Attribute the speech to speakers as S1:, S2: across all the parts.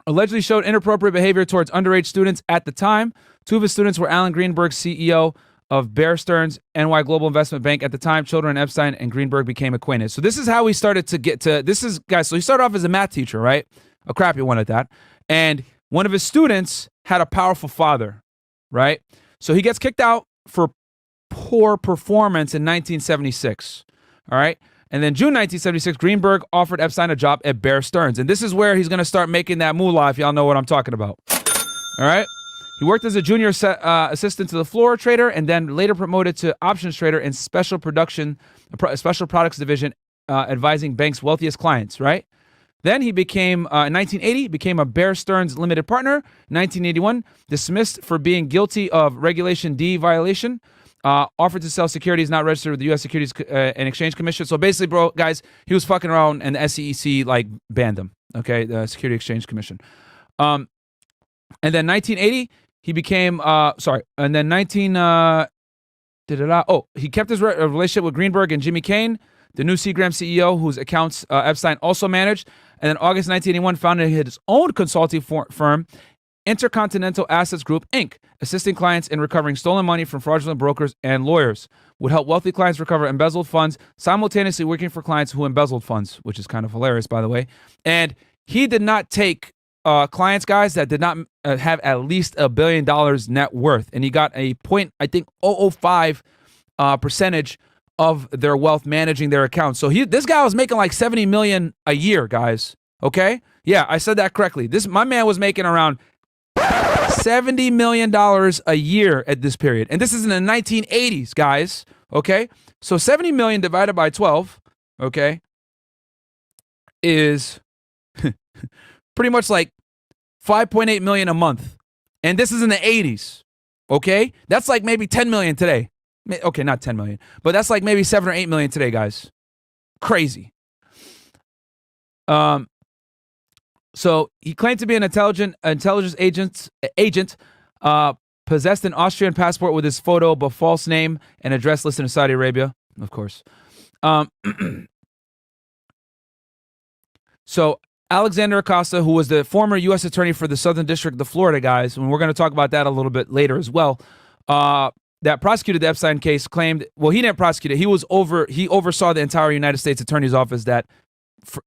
S1: allegedly showed inappropriate behavior towards underage students at the time. Two of his students were Alan Greenberg, CEO of Bear Stearns, NY Global Investment Bank. At the time, children Epstein and Greenberg became acquainted. So this is how we started to get to, this is, guys, so he started off as a math teacher, right? A crappy one at that. And one of his students had a powerful father, right? So he gets kicked out for poor performance in 1976, all right? And then June 1976, Greenberg offered Epstein a job at Bear Stearns. And this is where he's going to start making that moolah, if y'all know what I'm talking about. All right? He worked as a junior assistant to the floor trader and then later promoted to options trader in special products division, advising banks' wealthiest clients, right? Then he became, in 1980, became a Bear Stearns limited partner. 1981, dismissed for being guilty of Regulation D violation. Offered to sell securities not registered with the U.S. Securities and Exchange Commission. So basically, bro, guys, he was fucking around and the SEC like banned him. Okay, the Security Exchange Commission. And then 1980, he became And then he kept his relationship with Greenberg and Jimmy Kane, the new Seagram CEO, whose accounts Epstein also managed. And then August 1981, founded his own consulting firm, Intercontinental Assets Group, Inc., assisting clients in recovering stolen money from fraudulent brokers and lawyers. Would help wealthy clients recover embezzled funds, simultaneously working for clients who embezzled funds, which is kind of hilarious, by the way. And he did not take clients, guys, that did not have at least $1 billion net worth. And he got a 0.005 percentage of their wealth managing their accounts. So this guy was making like $70 million a year, guys. Okay? Yeah, I said that correctly. My man was making around $70 million a year at this period. And this is in the 1980s, guys. Okay? So 70 million divided by 12, okay, is pretty much like 5.8 million a month. And this is in the 80s. Okay? That's like maybe 10 million today. Okay, not 10 million, but that's like maybe 7 or 8 million today, guys. Crazy. So he claimed to be an intelligence agent, possessed an Austrian passport with his photo, but false name and address listed in Saudi Arabia, of course. So Alexander Acosta, who was the former U.S. attorney for the Southern District of Florida, guys, and we're going to talk about that a little bit later as well, that prosecuted the Epstein case, claimed, well, he didn't prosecute it. He oversaw the entire United States Attorney's Office that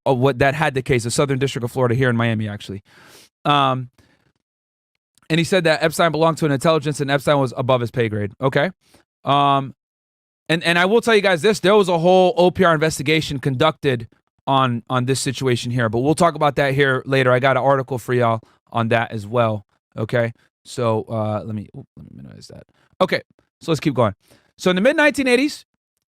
S1: had the case, the Southern District of Florida here in Miami, actually. And he said that Epstein belonged to an intelligence and Epstein was above his pay grade. Okay. And I will tell you guys this, there was a whole OPR investigation conducted on this situation here, but we'll talk about that here later. I got an article for y'all on that as well. Okay. So let me minimize that. Okay. So let's keep going. So in the mid-1980s,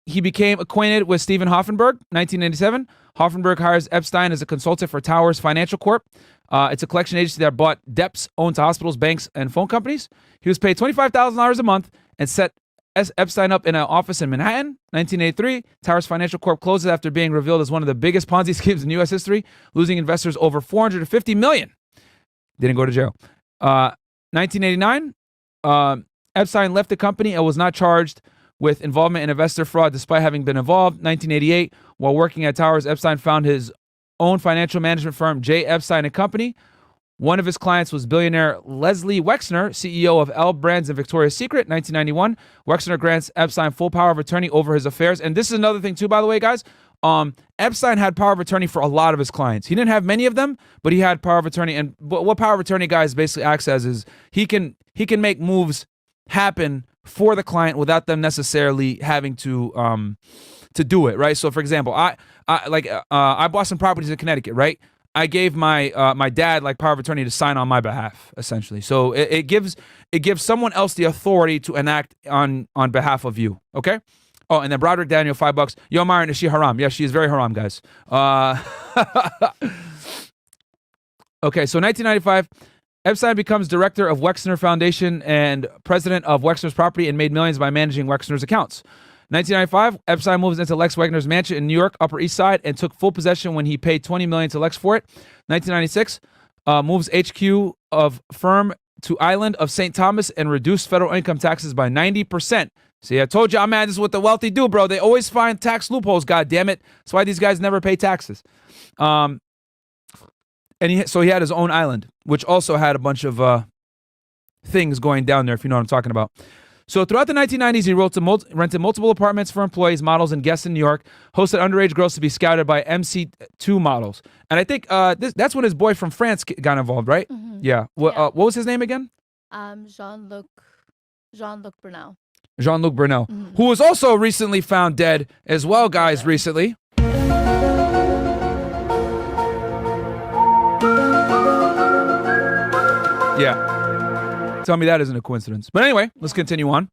S1: he became acquainted with Stephen Hoffenberg. 1987, Hoffenberg hires Epstein as a consultant for Towers Financial Corp. It's a collection agency that bought debts owed to hospitals, banks, and phone companies. He was paid $25,000 a month and set Epstein up in an office in Manhattan. 1983, Towers Financial Corp closes after being revealed as one of the biggest Ponzi schemes in U.S. history, losing investors over $450 million. Didn't go to jail. 1989, Epstein left the company and was not charged with involvement in investor fraud despite having been involved. 1988, while working at Towers, Epstein found his own financial management firm, J. Epstein & Company. One of his clients was billionaire Leslie Wexner, CEO of L Brands and Victoria's Secret. 1991, Wexner grants Epstein full power of attorney over his affairs. And this is another thing too, by the way, guys. Epstein had power of attorney for a lot of his clients. He didn't have many of them, but he had power of attorney. And what power of attorney, guys, basically acts as is he can make moves happen for the client without them necessarily having to do it, right? So, for example, I bought some properties in Connecticut, right? I gave my dad like power of attorney to sign on my behalf, essentially. So it gives someone else the authority to enact on behalf of you. Okay. Oh, and then Broderick Daniel, $5. Yo, Myron, is she haram? Yeah, she is very haram, guys. Okay, so 1995. Epstein becomes director of Wexner Foundation and president of Wexner's Property and made millions by managing Wexner's accounts. 1995, Epstein moves into Lex Wagner's mansion in New York, Upper East Side, and took full possession when he paid $20 million to Lex for it. 1996, moves HQ of firm to Island of St. Thomas and reduced federal income taxes by 90%. See, I told you, I'm mad. This is what the wealthy do, bro. They always find tax loopholes, God damn it. That's why these guys never pay taxes. And so he had his own island, which also had a bunch of things going down there, if you know what I'm talking about. So throughout the 1990s, he rented multiple apartments for employees, models, and guests in New York, hosted underage girls to be scouted by MC2 models. And I think that's when his boy from France got involved, right?
S2: Mm-hmm.
S1: Yeah. What was his name again?
S2: Jean-Luc Brunel.
S1: Jean-Luc Brunel, who was also recently found dead as well, guys, recently. Yeah. Tell me that isn't a coincidence. But anyway, let's continue on.